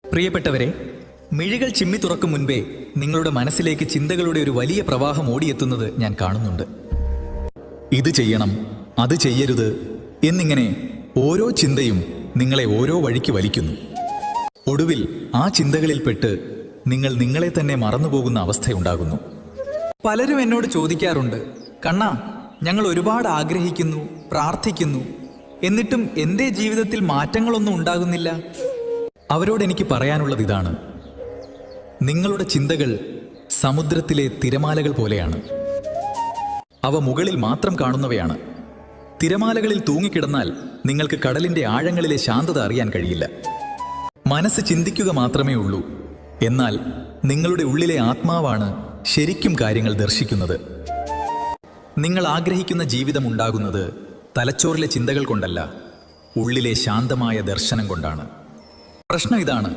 പ്രിയപ്പെട്ടവരെ, മിഴികൾ ചിമ്മി തുറക്കും മുൻപേ നിങ്ങളുടെ മനസ്സിലേക്ക് ചിന്തകളുടെ ഒരു വലിയ പ്രവാഹം ഓടിയെത്തുന്നത് ഞാൻ കാണുന്നുണ്ട്. ഇത് ചെയ്യണം, അത് ചെയ്യരുത് എന്നിങ്ങനെ ഓരോ ചിന്തയും നിങ്ങളെ ഓരോ വഴിക്ക് വലിക്കുന്നു. ഒടുവിൽ ആ ചിന്തകളിൽപ്പെട്ട് നിങ്ങൾ നിങ്ങളെ തന്നെ മറന്നുപോകുന്ന അവസ്ഥയുണ്ടാകുന്നു. പലരും എന്നോട് ചോദിക്കാറുണ്ട്, കണ്ണാ, ഞങ്ങൾ ഒരുപാട് ആഗ്രഹിക്കുന്നു, പ്രാർത്ഥിക്കുന്നു, എന്നിട്ടും എന്തേ ജീവിതത്തിൽ മാറ്റങ്ങളൊന്നും ഉണ്ടാകുന്നില്ല? അവരോട് എനിക്ക് പറയാനുള്ളത് ഇതാണ്: നിങ്ങളുടെ ചിന്തകൾ സമുദ്രത്തിലെ തിരമാലകൾ പോലെയാണ്. അവ മുകളിൽ മാത്രം കാണുന്നവയാണ്. തിരമാലകളിൽ തൂങ്ങിക്കിടന്നാൽ നിങ്ങൾക്ക് കടലിന്റെ ആഴങ്ങളിലെ ശാന്തത അറിയാൻ കഴിയില്ല. മനസ്സ് ചിന്തിക്കുക മാത്രമേ ഉള്ളൂ. എന്നാൽ നിങ്ങളുടെ ഉള്ളിലെ ആത്മാവാണ് ശരിക്കും കാര്യങ്ങൾ ദർശിക്കുന്നത്. നിങ്ങൾ ആഗ്രഹിക്കുന്ന ജീവിതം ഉണ്ടാകുന്നത് തലച്ചോറിലെ ചിന്തകൾ കൊണ്ടല്ല, ഉള്ളിലെ ശാന്തമായ ദർശനം കൊണ്ടാണ്. പ്രശ്നം ഇതാണ്: